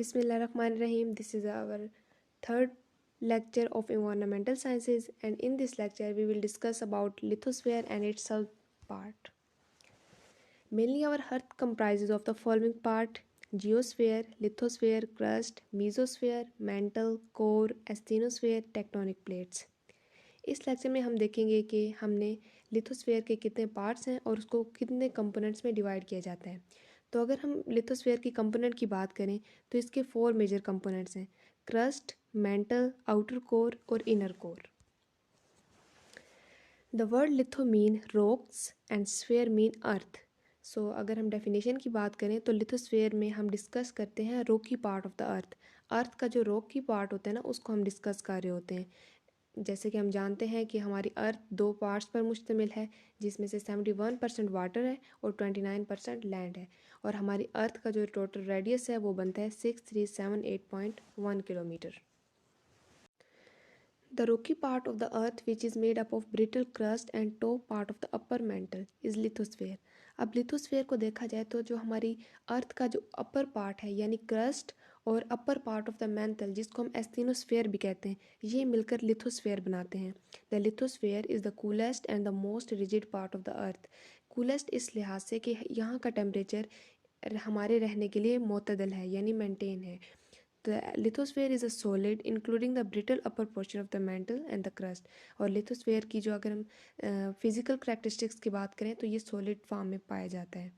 Bismillahirrahmanirrahim. This is our third lecture of environmental sciences, and in this lecture we will discuss about lithosphere and its sub part. Mainly our earth comprises of the following part: geosphere, lithosphere, crust, mesosphere, mantle, core, asthenosphere, tectonic plates. इस lecture में हम देखेंगे कि हमने lithosphere के कितने parts हैं और उसको कितने कंपोनेंट्स में डिवाइड किया जाता है। तो अगर हम लिथोस्फीयर की कंपोनेंट की बात करें तो इसके 4 मेजर कंपोनेंट्स हैं: क्रस्ट, मेंटल, आउटर कोर और inner core. The word litho mean rocks and sphere mean earth. So अगर हम डेफिनेशन की बात करें तो लिथोस्फीयर में हम डिस्कस करते हैं rocky part of the earth. Earth का जो रॉकी पार्ट होता है ना, उसको हम डिस्कस कर रहे होते हैं। जैसे कि हम जानते हैं कि हमारी अर्थ 2 पार्ट्स पर मुश्तमिल है, जिसमें से 71% वाटर है और 29% लैंड है, और हमारी अर्थ का जो टोटल रेडियस है वो बनता है 6378.1 kilometre. The rocky part of the earth, which is made up of brittle crust and top part of the upper mantle, is lithosphere. अब लिथोस्फीयर को देखा जाए तो जो हमारी अर्थ का जो अपर पार्ट है यानी क्रस्ट और upper part of the mantle, जिसको हम एस्थेनोस्फीयर भी कहते हैं, ये मिलकर लिथोस्फीयर बनाते हैं। The lithosphere is the coolest and the most rigid part of the earth. Coolest इस लिहाज से कि यहाँ का टेम्परेचर हमारे रहने के लिए मोतदल है यानी मेंटेन है। The lithosphere is a solid including the brittle upper portion of the mantle and the crust। और lithosphere की जो अगर हम फिजिकल करेक्टरिस्टिक्स की बात करें तो ये सॉलिड फॉर्म में पाया जाता है।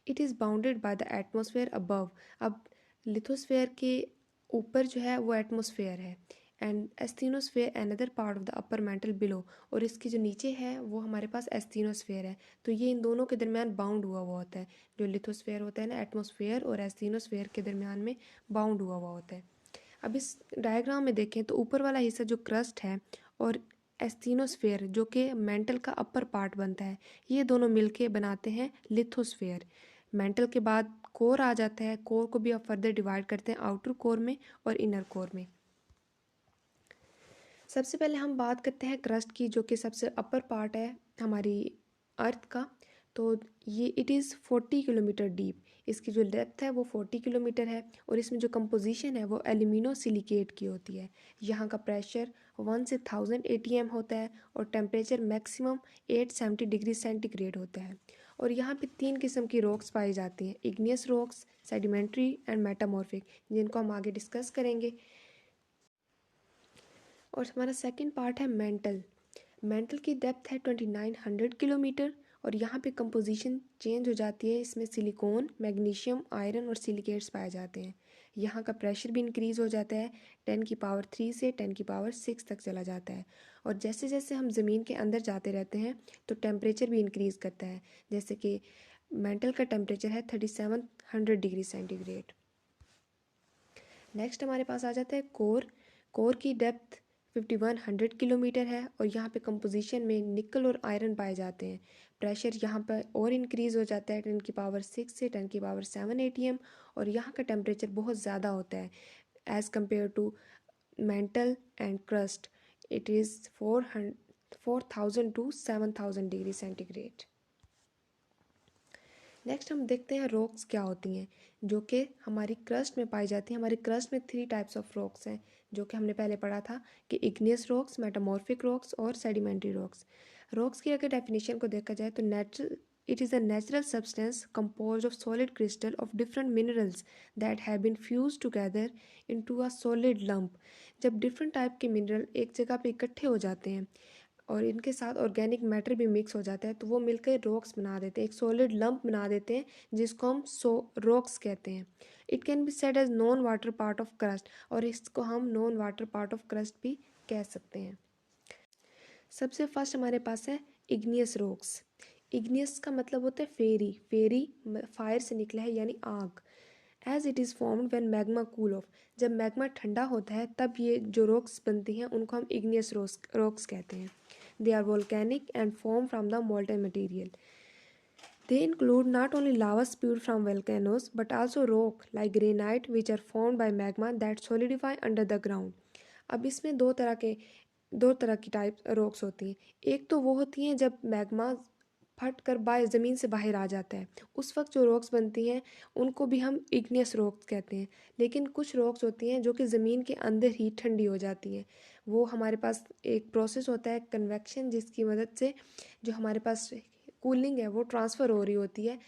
It is bounded by the atmosphere above. अब लिथोस्फेयर के ऊपर जो है वो एटमॉस्फेयर है, and asthenosphere another part of the upper mantle below, और इसके जो नीचे है वो हमारे पास एस्थेनोस्फेयर है। तो ये इन दोनों के दरमियान बाउंड हुआ होता है। जो लिथोस्फेयर होता है ना, एटमॉस्फेयर और एस्थेनोस्फेयर के दरमियान में बाउंड हुआ होता है। अब इस डायग्राम में देखें तो ऊपर वाला हिस्सा जो क्रस्ट है और एस्थेनोस्फेयर जो कि मेंटल का अपर पार्ट बनता है, ये दोनों मिलके बनाते हैं लिथोस्फेयर। मेंटल के बाद कोर आ जाता है। कोर को भी आप फर्दर डिवाइड करते हैं आउटर कोर में और इनर कोर में। सबसे पहले हम बात करते हैं क्रस्ट की, जो कि सबसे अपर पार्ट है हमारी अर्थ का। तो ये इट इज़ 40 किलोमीटर डीप। इसकी जो डेप्थ है वो 40 किलोमीटर है, और इसमें जो कंपोजिशन है वो एल्यूमिनो सिलिकेट की होती है। यहाँ का प्रेशर 1 से 1000 atm होता है और टेम्परेचर मैक्सिमम 870 डिग्री सेंटीग्रेड होता है। और यहाँ पे 3 किस्म की रॉक्स पाई जाती हैं: igneous rocks, sedimentary and metamorphic, जिनको हम आगे डिस्कस करेंगे। और हमारा सेकंड पार्ट है मेंटल। मेंटल की डेप्थ है 2900 किलोमीटर, और यहाँ पे कंपोजिशन चेंज हो जाती है। इसमें सिलिकॉन, मैग्नीशियम, आयरन और सिलिकेट्स पाए जाते हैं। यहाँ का प्रेशर भी इंक्रीज़ हो जाता है, 10⁻³ से 10⁻⁶ तक चला जाता है। और जैसे जैसे हम ज़मीन के अंदर जाते रहते हैं तो टेम्परेचर भी इंक्रीज़ करता है। जैसे कि मेंटल का टेम्परेचर है 3700 डिग्री सेंटीग्रेड। नेक्स्ट हमारे पास आ जाता है कोर। कोर की डेप्थ 5100 किलोमीटर है, और यहाँ पे कंपोजिशन में निकल और आयरन पाए जाते हैं। प्रेशर यहाँ पर और इंक्रीज़ हो जाता है 10⁻⁶ से 10⁻⁷ atm, और यहाँ का टेम्परेचर बहुत ज़्यादा होता है as compare to mantle and crust. It is 4000 to 7000 degree centigrade. Next हम देखते हैं रॉक्स क्या होती हैं, जो कि हमारी क्रस्ट में पाई जाती हैं। हमारी क्रस्ट में 3 टाइप्स ऑफ रॉक्स हैं, जो कि हमने पहले पढ़ा था कि इग्नियस रॉक्स, मेटामॉर्फिक रॉक्स और सेडिमेंट्री रॉक्स। रॉक्स की अगर डेफिनेशन को देखा जाए तो it is a natural substance composed of solid crystal of different minerals that have been fuse together into a solid lump. जब डिफरेंट टाइप के mineral एक जगह पे इकट्ठे हो जाते हैं और इनके साथ ऑर्गेनिक मैटर भी मिक्स हो जाता है, तो वो मिलकर रॉक्स बना देते हैं, एक सॉलिड लंप बना देते हैं, जिसको हम रॉक्स कहते हैं। It can be said as non water part of crust, और इसको हम non water part of crust भी कह सकते हैं। सबसे फर्स्ट हमारे पास है इग्नियस रॉक्स। इग्नियस का मतलब होता है फेरी। फेरी फायर से निकला है यानी आग। As it is formed when magma cool off. जब मैग्मा ठंडा होता है तब ये जो रॉक्स बनती हैं उनको हम इग्नियस रॉक्स कहते हैं। They are volcanic and form from the molten material. They include not only lava spewed from volcanoes but also rock like granite which are formed by magma that solidify under the ground. अब इसमें दो तरह की type rocks होती हैं। एक तो वो होती हैं जब मैग्मा फट कर ज़मीन से बाहर आ जाता है, उस वक्त जो रॉक्स बनती हैं उनको भी हम इग्नियस रॉक्स कहते हैं। लेकिन कुछ रॉक्स होती हैं जो कि ज़मीन के अंदर ही ठंडी हो जाती हैं। वो हमारे पास एक प्रोसेस होता है कन्वेक्शन, जिसकी मदद से जो हमारे पास कूलिंग है वो ट्रांसफ़र हो रही होती है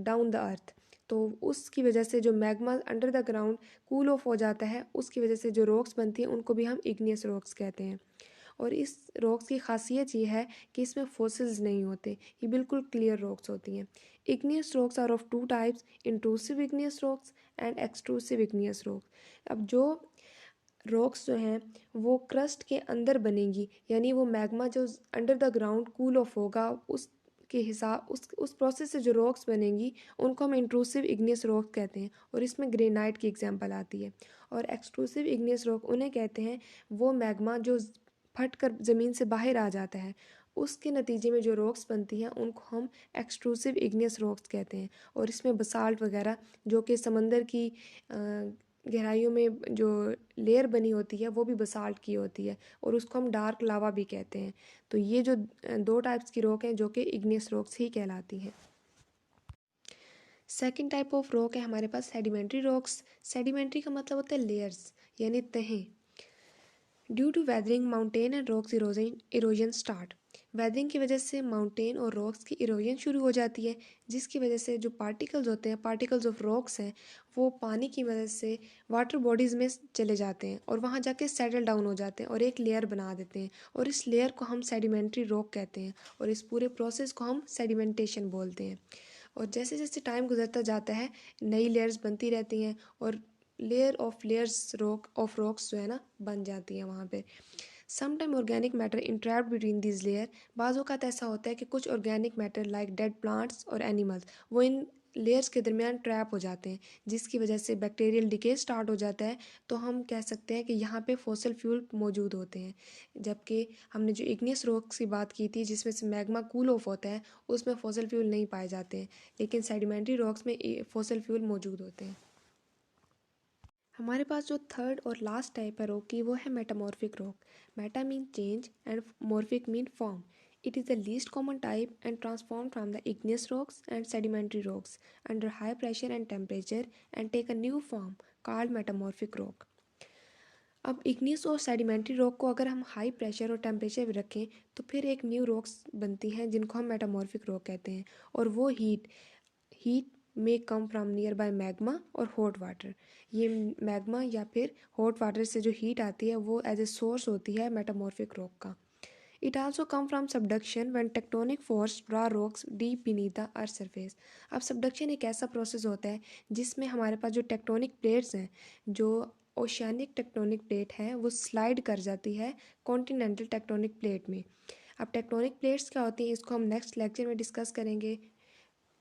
डाउन द अर्थ। तो उसकी वजह से जो magma under the ground cool off हो जाता है, उसकी वजह से जो रॉक्स बनती हैं उनको भी हम इग्नियस रॉक्स कहते हैं। और इस रॉक्स की खासियत ये है कि इसमें फॉसिल्स नहीं होते, ये बिल्कुल क्लियर रॉक्स होती हैं। Igneous rocks are of two types, intrusive igneous rocks and extrusive igneous rocks. अब जो रॉक्स जो हैं वो क्रस्ट के अंदर बनेंगी, यानी वो मैग्मा जो under the ground cool off होगा उसके हिसाब उस प्रोसेस से जो रॉक्स बनेंगी उनको हम इंट्रूसिव इग्नियस रॉक कहते हैं। और इसमें ग्रेनाइट की एग्जांपल आती है। और एक्सट्रूसिव इग्नियस रॉक उन्हें कहते हैं वो मैग्मा जो फट कर ज़मीन से बाहर आ जाता है, उसके नतीजे में जो रॉक्स बनती हैं उनको हम एक्सट्रूसिव इग्नियस रॉक्स कहते हैं। और इसमें बसाल्ट वगैरह जो कि समंदर की गहराइयों में जो लेयर बनी होती है वो भी बसाल्ट की होती है, और उसको हम डार्क लावा भी कहते हैं। तो ये जो दो टाइप्स की रॉक हैं जो कि इग्नियस रॉक्स ही कहलाती हैं। सेकंड टाइप ऑफ रॉक है हमारे पास सेडिमेंट्री रॉक्स। सेडिमेंट्री का मतलब होता है लेयर्स, यानी तहें। Due to weathering mountain and rocks erosion start. Weathering की वजह से माउंटेन और रॉक्स की इरोजन शुरू हो जाती है, जिसकी वजह से जो पार्टिकल्स होते हैं, पार्टिकल्स ऑफ रॉक्स हैं, वो पानी की मदद से वाटर बॉडीज़ में चले जाते हैं और वहाँ जाके सेटल डाउन हो जाते हैं और एक लेयर बना देते हैं, और इस लेयर को हम सेडिमेंट्री रॉक कहते हैं। और इस पूरे प्रोसेस को हम सेडिमेंटेशन बोलते हैं। और जैसे जैसे टाइम गुजरता जाता है नई लेयर्स बनती रहती हैं, और लेयर ऑफ लेयर्स रॉक्स जो है ना बन जाती हैं वहाँ पे। Sometime organic matter entrapped between this layer. बाज़ औक़ात ऐसा होता है कि कुछ organic matter like dead plants और एनिमल्स वो इन लेयर्स के दरमियान ट्रैप हो जाते हैं, जिसकी वजह से बैक्टीरियल डिके स्टार्ट हो जाता है। तो हम कह सकते हैं कि यहाँ पे फॉसिल फ्यूल मौजूद होते हैं। जबकि हमने जो इग्नियस रॉक्स की बात की थी जिसमें से मैग्मा कूल ऑफ होता है, उसमें फॉसिल फ्यूल नहीं पाए जाते हैं, लेकिन सेडिमेंट्री रॉक्स में फॉसिल फ्यूल मौजूद होते हैं। हमारे पास जो थर्ड और लास्ट टाइप है रॉक की वो है metamorphic rock. Meta mean change and morphic mean form. It is the least common type and transformed from the igneous rocks and sedimentary rocks under high pressure and temperature and take a new form called metamorphic rock. अब igneous और sedimentary rock को अगर हम high pressure और temperature पे रखें तो फिर एक न्यू रॉक्स बनती हैं जिनको हम मेटामॉर्फिक रॉक कहते हैं। और वो हीट में come from near by magma और हॉट वाटर। ये मैग्मा या फिर हॉट वाटर से जो हीट आती है वो एज ए सोर्स होती है मेटामॉर्फिक रॉक का। It also come from subduction when tectonic force draw rocks deep beneath the earth surface. अब सबडक्शन एक ऐसा प्रोसेस होता है जिसमें हमारे पास जो टेक्टोनिक प्लेट्स हैं, जो ओशियानिक टेक्टोनिक प्लेट है वो स्लाइड कर जाती है कॉन्टिनेंटल टेक्टोनिक प्लेट में। अब टेक्टोनिक प्लेट्स क्या होती हैं इसको हम नेक्स्ट लेक्चर में डिस्कस करेंगे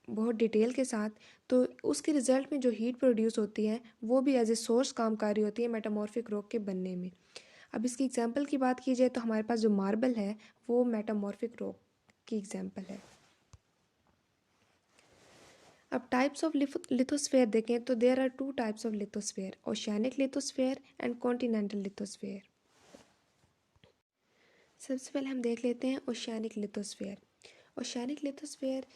बहुत डिटेल के साथ। तो उसके रिजल्ट में जो हीट प्रोड्यूस होती है वो भी एज ए सोर्स काम कर रही होती है मेटामॉर्फिक रॉक के बनने में। अब इसकी एग्जांपल की बात की जाए तो हमारे पास जो मार्बल है वो मेटामॉर्फिक रॉक की एग्जांपल है। अब टाइप्स ऑफ लिथोस्फेयर देखें तो there are two types of lithosphere, oceanic lithosphere and continental lithosphere. सबसे पहले हम देख लेते हैं ओशियानिक लिथोस्फेयर। ओशियानिक लिथोस्फेयर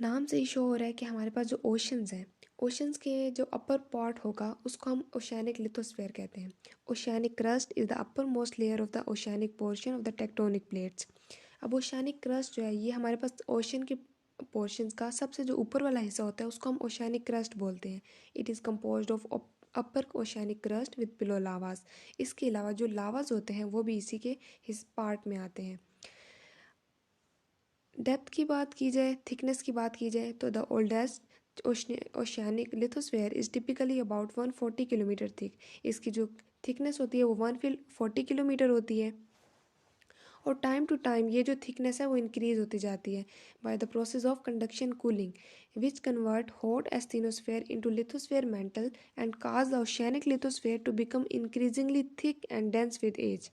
नाम से ही शो हो रहा है कि हमारे पास जो ओशंस हैं, ओशंस के जो अपर पार्ट होगा उसको हम ओशियानिक लिथोस्फेयर कहते हैं। Oceanic crust is the upper most layer of the oceanic portion of the tectonic plates. अब ओशियानिक क्रस्ट जो है ये हमारे पास ओशन के पोर्शंस का सबसे जो ऊपर वाला हिस्सा होता है उसको हम ओशियानिक क्रस्ट बोलते हैं। It is composed of upper oceanic crust with pillow lavas. इसके अलावा जो लावास होते हैं वो भी इसी के इस पार्ट में आते हैं। डेप्थ की बात की जाए, थिकनेस की बात की जाए तो the oldest oceanic lithosphere is typically about 140 kilometre thick. इसकी जो थिकनेस होती है वो 140 किलोमीटर होती है। और टाइम टू टाइम ये जो थिकनेस है वो इंक्रीज होती जाती है by the process of conduction cooling which convert hot asthenosphere into lithosphere mantle and cause the oceanic lithosphere to become increasingly thick and dense with age.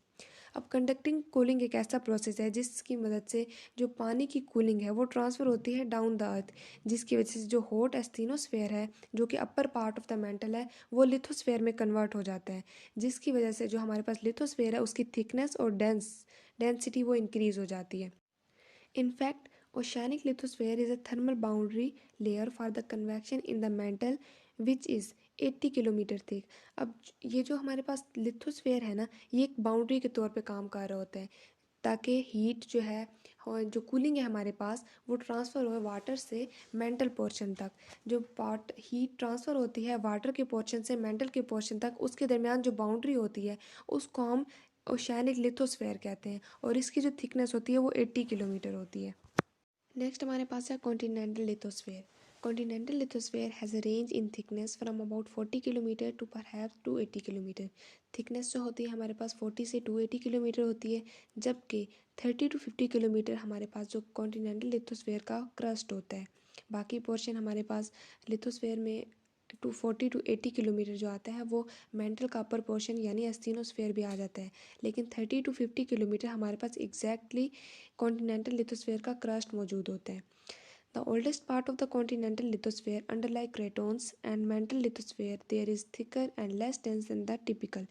अब conducting cooling एक ऐसा प्रोसेस है जिसकी मदद से जो पानी की कूलिंग है वो ट्रांसफ़र होती है डाउन द अर्थ, जिसकी वजह से जो हॉट एस्थेनोस्फेयर है जो कि अपर पार्ट ऑफ द मेंटल है वो लिथोस्फेयर में कन्वर्ट हो जाता है, जिसकी वजह से जो हमारे पास लिथोस्फेयर है उसकी थिकनेस और डेंसिटी वो इंक्रीज़ हो जाती है। In fact, oceanic lithosphere is a thermal boundary layer for the convection in the mantle which is 80 kilometre thick. अब ये जो हमारे पास लिथोस्फेयर है ना, ये एक बाउंड्री के तौर पे काम कर रहा होता है ताकि हीट जो है और जो कूलिंग है हमारे पास वो ट्रांसफ़र हो वाटर से मेंटल पोर्शन तक। जो पार्ट हीट ट्रांसफ़र होती है वाटर के पोर्शन से मेंटल के पोर्शन तक, उसके दरमियान जो बाउंड्री होती है उसको हम ओशियानिक लिथोस्फेयर कहते हैं और इसकी जो थिकनेस होती है वो 80 किलोमीटर होती है। नेक्स्ट हमारे पास है continental lithosphere. Continental lithosphere has a range in thickness from about 40 kilometre to perhaps 280 kilometre. Thickness जो होती है हमारे पास 40 से 280 किलोमीटर होती है, जबकि 30 टू 50 किलोमीटर हमारे पास जो कॉन्टिनेंटल लिथोस्फेयर का क्रस्ट होता है। बाकी पोर्शन हमारे पास लिथोस्फेयर में 40 टू 80 किलोमीटर जो आता है वो मेंटल का अपर पोर्शन यानी एस्थिनोस्फेयर भी आ जाता है, लेकिन 30 टू 50 किलोमीटर हमारे पास एग्जैक्टली कॉन्टिनेंटल लिथोस्फेयर का क्रस्ट मौजूद होता है। The oldest part of the continental lithosphere under like cratons and mantle lithosphere there is thicker and less dense than the typical.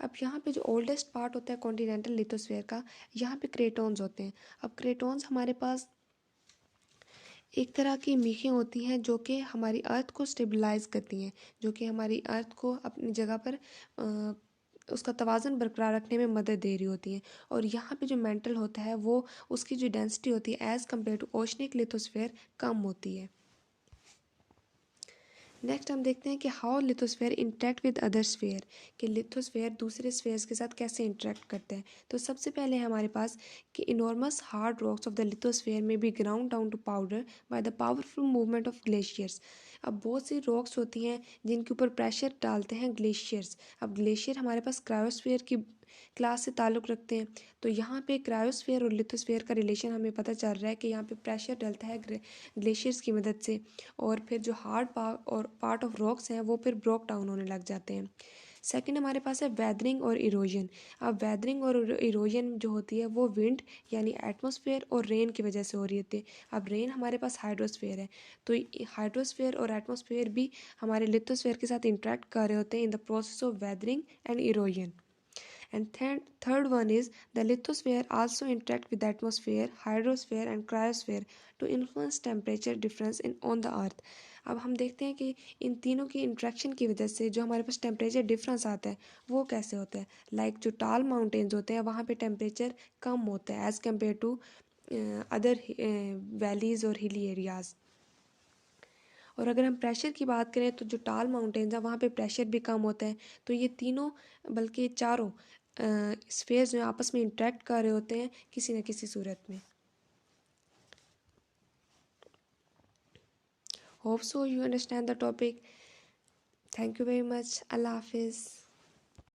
अब यहाँ पे जो ओल्डेस्ट पार्ट होता है कॉन्टिनेंटल लिथोस्फेयर का, यहाँ पे क्रेटोन्स होते हैं। अब क्रेटोन्स हमारे पास एक तरह की मीखें होती हैं जो कि हमारी अर्थ को स्टेबलाइज करती हैं, जो कि हमारी अर्थ को अपनी जगह पर उसका तवाज़ुन बरकरार रखने में मदद दे रही होती हैं। और यहाँ पे जो मेंटल होता है वो उसकी जो डेंसिटी होती है as compare to oceanic lithosphere कम होती है। नेक्स्ट हम देखते हैं कि how lithosphere interact with other sphere, कि लिथोस्फेयर दूसरे स्फेयर्स के साथ कैसे इंटरेक्ट करते हैं। तो सबसे पहले हमारे पास कि enormous hard rocks of the lithosphere में be ground down to powder by the powerful movement of glaciers. अब बहुत सी रॉक्स होती हैं जिनके ऊपर प्रेशर डालते हैं ग्लेशियर्स। अब ग्लेशियर हमारे पास क्रायोस्फेयर की क्लास से ताल्लुक़ रखते हैं। तो यहाँ पे क्रायोस्फेयर और लिथोस्फेयर का रिलेशन हमें पता चल रहा है कि यहाँ पे प्रेशर डलता है ग्लेशियर्स की मदद से, और फिर जो हार्ड पार्ट ऑफ रॉक्स हैं वो फिर ब्रोक डाउन होने लग जाते हैं। सेकंड हमारे पास है वेदरिंग और इरोजन। अब वेदरिंग और इरोजन जो होती है वो विंड यानी एटमॉस्फेयर और रेन की वजह से हो रही होती है। अब रेन हमारे पास हाइड्रोस्फेयर है, तो हाइड्रोस्फेयर और एटमॉस्फेयर भी हमारे लिथोस्फेयर के साथ इंटरेक्ट कर रहे होते हैं in the process of weathering and erosion. And third one is the lithosphere also interact with the atmosphere, hydrosphere and cryosphere to influence temperature difference in on the earth। अब हम देखते हैं कि इन तीनों की इंट्रैक्शन की वजह से जो हमारे पास टेम्परेचर डिफरेंस आता है वो कैसे होता है। लाइक जो टाल माउंटेन्स होते हैं वहाँ पे टेम्परेचर कम होता है as compare to other valleys और हिली एरियाज़। और अगर हम प्रेशर की बात करें तो जो टाल माउंटेन्स हैं वहाँ पे प्रेशर भी कम होता है। तो ये तीनों बल्कि चारों स्फेयर्स जो आपस में इंटरेक्ट कर रहे होते हैं किसी न किसी सूरत में। Hope so you understand the topic. Thank you very much. अल्लाह हाफिज़।